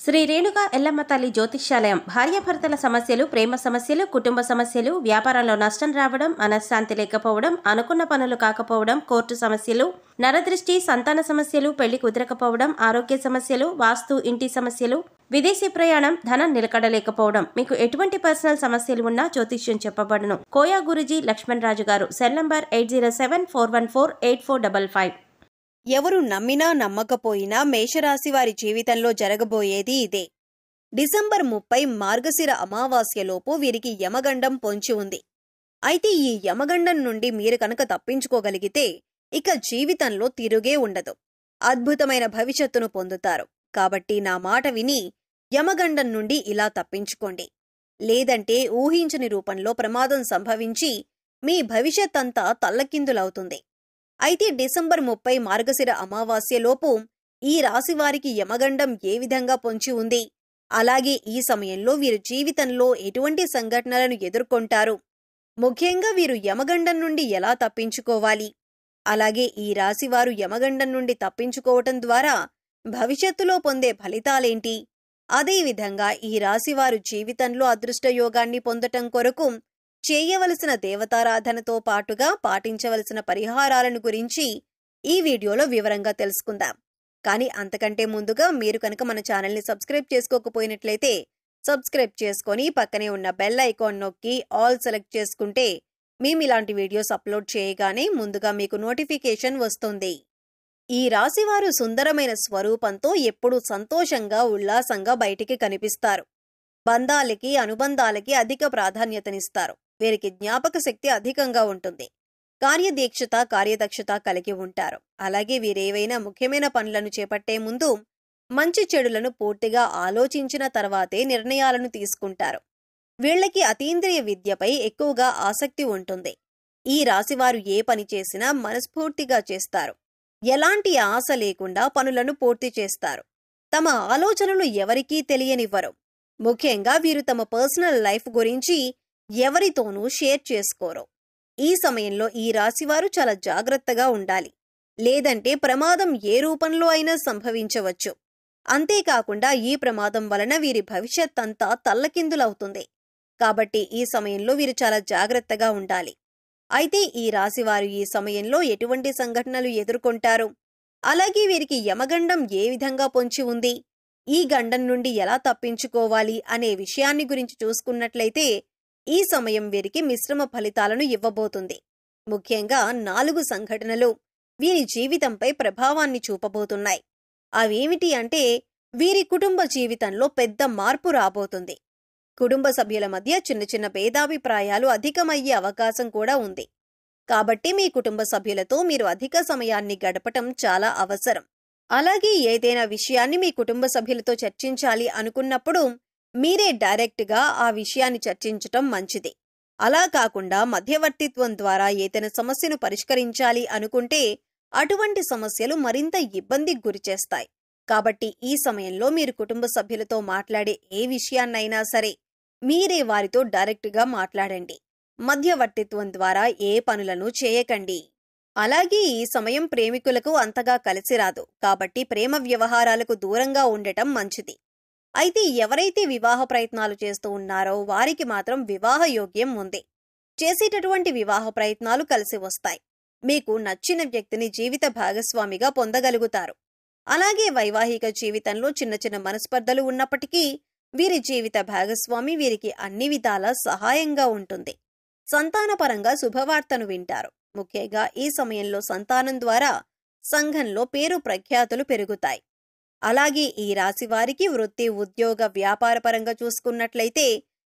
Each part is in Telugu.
శ్రీ రేణుక ఎల్లమ్మ తల్లి జ్యోతిష్యాలయం భార్యాభర్తల సమస్యలు, ప్రేమ సమస్యలు, కుటుంబ సమస్యలు, వ్యాపారంలో నష్టం రావడం, మనశ్శాంతి లేకపోవడం, అనుకున్న పనులు కాకపోవడం, కోర్టు సమస్యలు, నరదృష్టి, సంతాన సమస్యలు, పెళ్లి కుదరకపోవడం, ఆరోగ్య సమస్యలు, వాస్తు, ఇంటి సమస్యలు, విదేశీ ప్రయాణం, ధనం నిలకడలేకపోవడం, మీకు ఎటువంటి పర్సనల్ సమస్యలు ఉన్నా జ్యోతిష్యం చెప్పబడును. కోయా గురుజీ లక్ష్మణ్ రాజు గారు. Cell number 8074148455. ఎవరు నమ్మినా నమ్మకపోయినా మేషరాశి వారి జీవితంలో జరగబోయేది ఇదే. డిసెంబర్ 30 మార్గశిర అమావాస్యలోపు వీరికి యమగండం పొంచి ఉంది. అయితే ఈ యమగండం నుండి మీరు కనుక తప్పించుకోగలిగితే ఇక జీవితంలో తిరుగే ఉండదు. అద్భుతమైన భవిష్యత్తును పొందుతారు. కాబట్టి నా మాట విని యమగండం నుండి ఇలా తప్పించుకోండి. లేదంటే ఊహించని రూపంలో ప్రమాదం సంభవించి మీ భవిష్యత్తంతా తల్లకిందులవుతుంది. అయితే డిసెంబర్ 30 మార్గశిర అమావాస్యలోపు ఈ రాశివారికి యమగండం ఏ విధంగా పొంచి ఉంది, అలాగే ఈ సమయంలో వీరు జీవితంలో ఎటువంటి సంఘటనలను ఎదుర్కొంటారు, ముఖ్యంగా వీరు యమగండం నుండి ఎలా తప్పించుకోవాలి, అలాగే ఈ రాశివారు యమగండం నుండి తప్పించుకోవటం ద్వారా భవిష్యత్తులో పొందే ఫలితాలేంటి, అదేవిధంగా ఈ రాశివారు జీవితంలో అదృష్టయోగాన్ని పొందటం కొరకు చేయవలసిన దేవతారాధనతో పాటుగా పాటించవలసిన పరిహారాలను గురించి ఈ వీడియోలో వివరంగా తెలుసుకుందాం. కానీ అంతకంటే ముందుగా మీరు కనుక మన ఛానల్ని సబ్స్క్రైబ్ చేసుకోకపోయినట్లయితే సబ్స్క్రైబ్ చేసుకొని పక్కనే ఉన్న బెల్ ఐకాన్ నొక్కి ఆల్ సెలెక్ట్ చేసుకుంటే మేము ఇలాంటి వీడియోస్ అప్లోడ్ చేయగానే ముందుగా మీకు నోటిఫికేషన్ వస్తుంది. ఈ రాశివారు సుందరమైన స్వరూపంతో ఎప్పుడూ సంతోషంగా, ఉల్లాసంగా బయటికి కనిపిస్తారు. బంధాలకి, అనుబంధాలకి అధిక ప్రాధాన్యతనిస్తారు. వీరికి జ్ఞాపక శక్తి అధికంగా ఉంటుంది. కార్యదీక్షత, కార్యదక్షత కలిగి ఉంటారు. అలాగే వీరేవైనా ముఖ్యమైన పనులను చేపట్టే ముందు మంచి చెడులను పూర్తిగా ఆలోచించిన తర్వాతే నిర్ణయాలను తీసుకుంటారు. వీళ్లకి అతీంద్రియ విద్యపై ఎక్కువగా ఆసక్తి ఉంటుంది. ఈ రాశివారు ఏ పని చేసినా మనస్ఫూర్తిగా చేస్తారు. ఎలాంటి ఆశ లేకుండా పనులను పూర్తి చేస్తారు. తమ ఆలోచనలు ఎవరికీ తెలియనివ్వరు. ముఖ్యంగా వీరు తమ పర్సనల్ లైఫ్ గురించి ఎవరితోనూ షేర్ చేసుకోరు. ఈ సమయంలో ఈ రాశివారు చాలా జాగ్రత్తగా ఉండాలి. లేదంటే ప్రమాదం ఏ రూపంలో అయినా సంభవించవచ్చు. అంతేకాకుండా ఈ ప్రమాదం వలన వీరి భవిష్యత్తంతా తల్లకిందులవుతుంది. కాబట్టి ఈ సమయంలో వీరు చాలా జాగ్రత్తగా ఉండాలి. అయితే ఈ రాశివారు ఈ సమయంలో ఎటువంటి సంఘటనలు ఎదుర్కొంటారు, అలాగే వీరికి యమగండం ఏ విధంగా పొంచి ఉంది, ఈ గండం నుండి ఎలా తప్పించుకోవాలి అనే విషయాన్ని గురించి చూసుకున్నట్లయితే ఈ సమయం వీరికి మిశ్రమ ఫలితాలను ఇవ్వబోతుంది. ముఖ్యంగా 4 సంఘటనలు వీరి జీవితంపై ప్రభావాన్ని చూపబోతున్నాయి. అవేమిటి అంటే వీరి కుటుంబ జీవితంలో పెద్ద మార్పు రాబోతుంది. కుటుంబ సభ్యుల మధ్య చిన్న చిన్న భేదాభిప్రాయాలు అధికమయ్యే అవకాశం కూడా ఉంది. కాబట్టి మీ కుటుంబ సభ్యులతో మీరు అధిక సమయాన్ని గడపటం చాలా అవసరం. అలాగే ఏదైనా విషయాన్ని మీ కుటుంబ సభ్యులతో చర్చించాలి అనుకున్నప్పుడు మీరే డైరెక్ట్గా ఆ విషయాన్ని చర్చించటం మంచిది. అలా కాకుండా మధ్యవర్తిత్వం ద్వారా ఏదైనా సమస్యను పరిష్కరించాలి అనుకుంటే అటువంటి సమస్యలు మరింత ఇబ్బందికి గురిచేస్తాయి. కాబట్టి ఈ సమయంలో మీరు కుటుంబ సభ్యులతో మాట్లాడే ఏ విషయాన్నైనా సరే మీరే వారితో డైరెక్ట్గా మాట్లాడండి. మధ్యవర్తిత్వం ద్వారా ఏ పనులను చేయకండి. అలాగే ఈ సమయం ప్రేమికులకు అంతగా కలిసిరాదు. కాబట్టి ప్రేమ వ్యవహారాలకు దూరంగా ఉండటం మంచిది. అయితే ఎవరైతే వివాహ ప్రయత్నాలు చేస్తూ ఉన్నారో వారికి మాత్రం వివాహ యోగ్యం ఉంది. చేసేటటువంటి వివాహ ప్రయత్నాలు కలిసి వస్తాయి. మీకు నచ్చిన వ్యక్తిని జీవిత భాగస్వామిగా పొందగలుగుతారు. అలాగే వైవాహిక జీవితంలో చిన్న చిన్న మనస్పర్ధలు ఉన్నప్పటికీ వీరి జీవిత భాగస్వామి వీరికి అన్ని విధాలా సహాయంగా ఉంటుంది. సంతానపరంగా శుభవార్తను వింటారు. ముఖ్యంగా ఈ సమయంలో సంతానం ద్వారా సంఘంలో పేరు ప్రఖ్యాతులు పెరుగుతాయి. అలాగే ఈ రాశి వారికి వృత్తి, ఉద్యోగ, వ్యాపారపరంగా చూసుకున్నట్లయితే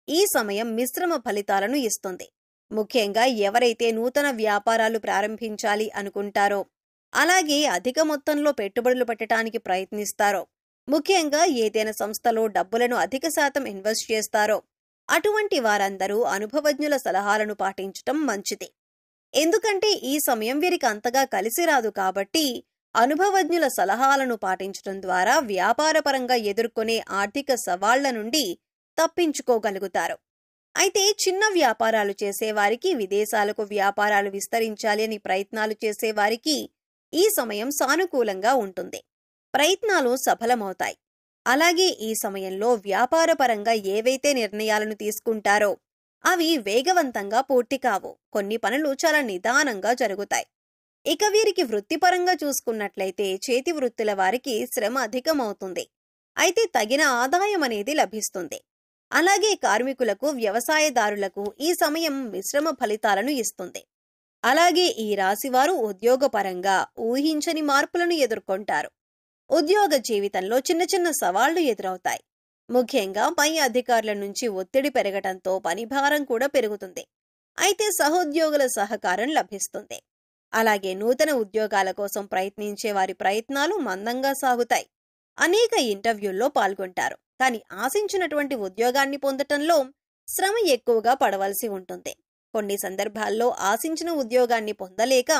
ఈ సమయం మిశ్రమ ఫలితాలను ఇస్తుంది. ముఖ్యంగా ఎవరైతే నూతన వ్యాపారాలు ప్రారంభించాలి అనుకుంటారో, అలాగే అధిక మొత్తంలో పెట్టుబడులు పెట్టడానికి ప్రయత్నిస్తారో, ముఖ్యంగా ఏదైనా సంస్థలో డబ్బులను అధిక శాతం ఇన్వెస్ట్ చేస్తారో అటువంటి వారందరూ అనుభవజ్ఞుల సలహాలను పాటించటం మంచిది. ఎందుకంటే ఈ సమయం వీరికి అంతగా కలిసి రాదు. కాబట్టి అనుభవజ్ఞుల సలహాలను పాటించడం ద్వారా వ్యాపారపరంగా ఎదుర్కొనే ఆర్థిక సవాళ్ల నుండి తప్పించుకోగలుగుతారు. అయితే చిన్న వ్యాపారాలు చేసేవారికి, విదేశాలకు వ్యాపారాలు విస్తరించాలి అని ప్రయత్నాలు చేసేవారికి ఈ సమయం సానుకూలంగా ఉంటుంది. ప్రయత్నాలు సఫలమవుతాయి. అలాగే ఈ సమయంలో వ్యాపారపరంగా ఏవైతే నిర్ణయాలను తీసుకుంటారో అవి వేగవంతంగా పూర్తి కావు. కొన్ని పనులు చాలా నిదానంగా జరుగుతాయి. ఇక వీరికి వృత్తిపరంగా చూసుకున్నట్లయితే చేతి వృత్తుల వారికి శ్రమ అధికమవుతుంది. అయితే తగిన ఆదాయం అనేది లభిస్తుంది. అలాగే కార్మికులకు, వ్యవసాయదారులకు ఈ సమయం మిశ్రమ ఫలితాలను ఇస్తుంది. అలాగే ఈ రాశివారు ఉద్యోగపరంగా ఊహించని మార్పులను ఎదుర్కొంటారు. ఉద్యోగ జీవితంలో చిన్న చిన్న సవాళ్లు ఎదురవుతాయి. ముఖ్యంగా పై అధికారుల నుంచి ఒత్తిడి పెరగటంతో పనిభారం కూడా పెరుగుతుంది. అయితే సహోద్యోగుల సహకారం లభిస్తుంది. అలాగే నూతన ఉద్యోగాల కోసం ప్రయత్నించే వారి ప్రయత్నాలు మందంగా సాగుతాయి. అనేక ఇంటర్వ్యూల్లో పాల్గొంటారు. కానీ ఆశించినటువంటి ఉద్యోగాన్ని పొందటంలో శ్రమ ఎక్కువగా పడవలసి ఉంటుంది. కొన్ని సందర్భాల్లో ఆశించిన ఉద్యోగాన్ని పొందలేక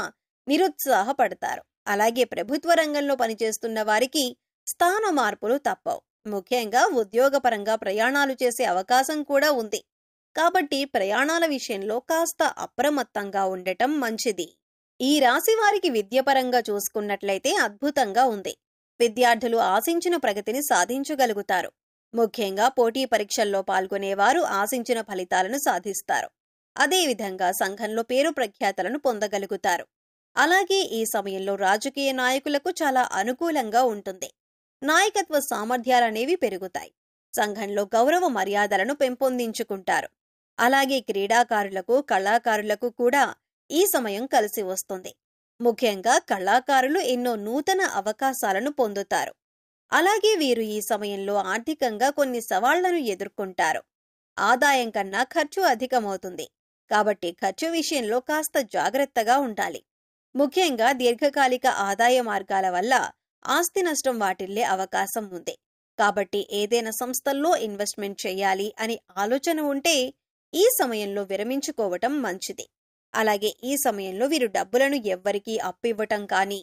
నిరుత్సాహపడతారు. అలాగే ప్రభుత్వ రంగంలో పనిచేస్తున్న వారికి స్థాన మార్పులు తప్పవు. ముఖ్యంగా ఉద్యోగపరంగా ప్రయాణాలు చేసే అవకాశం కూడా ఉంది. కాబట్టి ప్రయాణాల విషయంలో కాస్త అప్రమత్తంగా ఉండటం మంచిది. ఈ రాశి వారికి విద్యపరంగా చూసుకున్నట్లయితే అద్భుతంగా ఉంది. విద్యార్థులు ఆశించిన ప్రగతిని సాధించగలుగుతారు. ముఖ్యంగా పోటీ పరీక్షల్లో పాల్గొనేవారు ఆశించిన ఫలితాలను సాధిస్తారు. అదేవిధంగా సంఘంలో పేరు ప్రఖ్యాతలను పొందగలుగుతారు. అలాగే ఈ సమయంలో రాజకీయ నాయకులకు చాలా అనుకూలంగా ఉంటుంది. నాయకత్వ సామర్థ్యాలనేవి పెరుగుతాయి. సంఘంలో గౌరవ మర్యాదలను పెంపొందించుకుంటారు. అలాగే క్రీడాకారులకు, కళాకారులకు కూడా ఈ సమయం కలిసి వస్తుంది. ముఖ్యంగా కళాకారులు ఎన్నో నూతన అవకాశాలను పొందుతారు. అలాగే వీరు ఈ సమయంలో ఆర్థికంగా కొన్ని సవాళ్లను ఎదుర్కొంటారు. ఆదాయం కన్నా ఖర్చు అధికమవుతుంది. కాబట్టి ఖర్చు విషయంలో కాస్త జాగ్రత్తగా ఉండాలి. ముఖ్యంగా దీర్ఘకాలిక ఆదాయ మార్గాల వల్ల ఆస్తి నష్టం వాటిల్లే అవకాశం ఉంది. కాబట్టి ఏదైనా సంస్థల్లో ఇన్వెస్ట్మెంట్ చేయాలి అని ఆలోచన ఉంటే ఈ సమయంలో విరమించుకోవటం మంచిది. అలాగే ఈ సమయంలో వీరు డబ్బులను ఎవ్వరికీ అప్పివ్వటం కానీ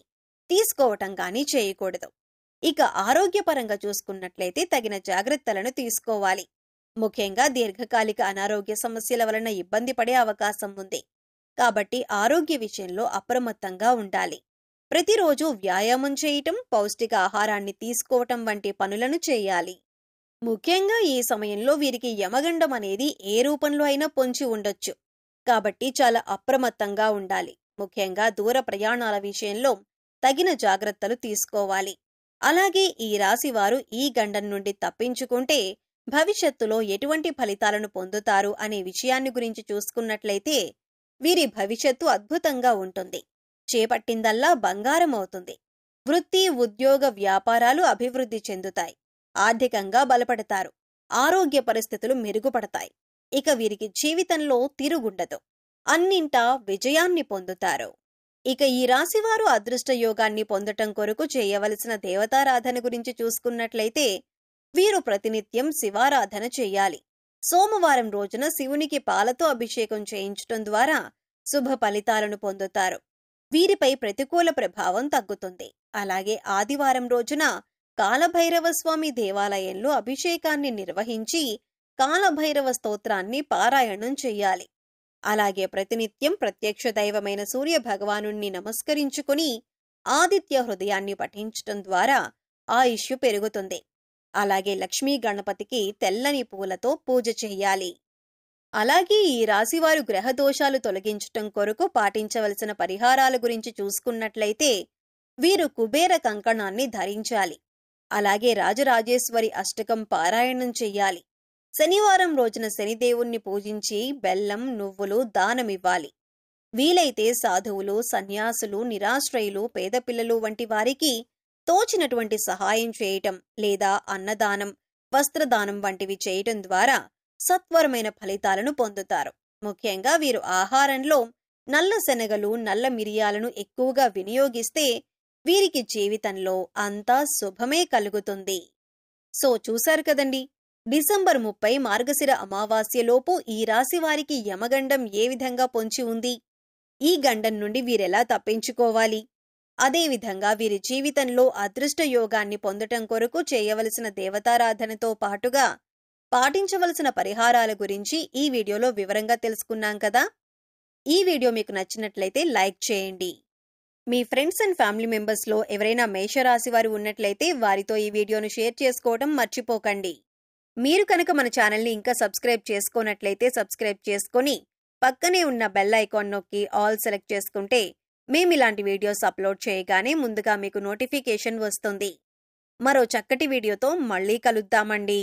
తీసుకోవటం కానీ చేయకూడదు. ఇక ఆరోగ్యపరంగా చూసుకున్నట్లయితే తగిన జాగ్రత్తలను తీసుకోవాలి. ముఖ్యంగా దీర్ఘకాలిక అనారోగ్య సమస్యల వలన ఇబ్బంది పడే అవకాశం ఉంది. కాబట్టి ఆరోగ్య విషయంలో అప్రమత్తంగా ఉండాలి. ప్రతిరోజు వ్యాయామం చేయటం, పౌష్టిక ఆహారాన్ని తీసుకోవటం వంటి పనులను చేయాలి. ముఖ్యంగా ఈ సమయంలో వీరికి యమగండం అనేది ఏ రూపంలో అయినా పొంచి ఉండొచ్చు. కాబట్టి చాలా అప్రమత్తంగా ఉండాలి. ముఖ్యంగా దూర ప్రయాణాల విషయంలో తగిన జాగ్రత్తలు తీసుకోవాలి. అలాగే ఈ రాశివారు ఈ గండం నుండి తప్పించుకుంటే భవిష్యత్తులో ఎటువంటి ఫలితాలను పొందుతారు అనే విషయాన్ని గురించి చూసుకున్నట్లయితే వీరి భవిష్యత్తు అద్భుతంగా ఉంటుంది. చేపట్టిందల్లా బంగారం అవుతుంది. వృత్తి, ఉద్యోగ, వ్యాపారాలు అభివృద్ధి చెందుతాయి. ఆర్థికంగా బలపడతారు. ఆరోగ్య పరిస్థితులు మెరుగుపడతాయి. ఇక వీరికి జీవితంలో తిరుగుండదు. అన్నింటా విజయాన్ని పొందుతారు. ఇక ఈ రాశివారు అదృష్ట యోగాన్ని పొందటం కొరకు చేయవలసిన దేవతారాధన గురించి చూసుకున్నట్లయితే వీరు ప్రతినిత్యం శివారాధన చెయ్యాలి. సోమవారం రోజున శివునికి పాలతో అభిషేకం చేయించటం ద్వారా శుభ ఫలితాలను పొందుతారు. వీరిపై ప్రతికూల ప్రభావం తగ్గుతుంది. అలాగే ఆదివారం రోజున కాలభైరవ స్వామి దేవాలయంలో అభిషేకాన్ని నిర్వహించి కాలభైరవ స్తోత్రాన్ని పారాయణం చెయ్యాలి. అలాగే ప్రతినిత్యం ప్రత్యక్ష దైవమైన సూర్య భగవానుణ్ణి నమస్కరించుకుని ఆదిత్య హృదయాన్ని పఠించటం ద్వారా ఆయుష్ పెరుగుతుంది. అలాగే లక్ష్మీ గణపతికి తెల్లని పూలతో పూజ చెయ్యాలి. అలాగే ఈ రాశివారు గ్రహ దోషాలు తొలగించటం కొరకు పాటించవలసిన పరిహారాల గురించి చూసుకున్నట్లయితే వీరు కుబేర కంకణాన్ని ధరించాలి. అలాగే రాజరాజేశ్వరి అష్టకం పారాయణం చెయ్యాలి. శనివారం రోజున శనిదేవుణ్ణి పూజించి బెల్లం, నువ్వులు దానమివ్వాలి. వీలైతే సాధువులు, సన్యాసులు, నిరాశ్రయులు, పేదపిల్లలు వంటి వారికి తోచినటువంటి సహాయం చేయటం లేదా అన్నదానం, వస్త్రదానం వంటివి చేయటం ద్వారా సత్వరమైన ఫలితాలను పొందుతారు. ముఖ్యంగా వీరు ఆహారంలో నల్ల శనగలు, నల్ల మిరియాలను ఎక్కువగా వినియోగిస్తే వీరికి జీవితంలో అంతా శుభమే కలుగుతుంది. సో చూశారు కదండి, డిసెంబర్ 30 మార్గశిర అమావాస్యలోపు ఈ రాశి వారికి యమగండం ఏ విధంగా పొంచి ఉంది, ఈ గండం నుండి వీరెలా తప్పించుకోవాలి, అదేవిధంగా వీరి జీవితంలో అదృష్ట యోగాన్ని పొందటం కొరకు చేయవలసిన దేవతారాధనతో పాటుగా పాటించవలసిన పరిహారాల గురించి ఈ వీడియోలో వివరంగా తెలుసుకున్నాం కదా. ఈ వీడియో మీకు నచ్చినట్లయితే లైక్ చేయండి. మీ ఫ్రెండ్స్ అండ్ ఫ్యామిలీ మెంబర్స్లో ఎవరైనా మేషరాశి వారు ఉన్నట్లయితే వారితో ఈ వీడియోను షేర్ చేసుకోవడం మర్చిపోకండి. మీరు కనుక మన ఛానల్ని ఇంకా సబ్స్క్రైబ్ చేసుకోనట్లయితే సబ్స్క్రైబ్ చేసుకొని పక్కనే ఉన్న బెల్ ఐకాన్ నొక్కి ఆల్ సెలెక్ట్ చేసుకుంటే మేము ఇలాంటి వీడియోస్ అప్లోడ్ చేయగానే ముందుగా మీకు నోటిఫికేషన్ వస్తుంది. మరో చక్కటి వీడియోతో మళ్ళీ కలుద్దామండి.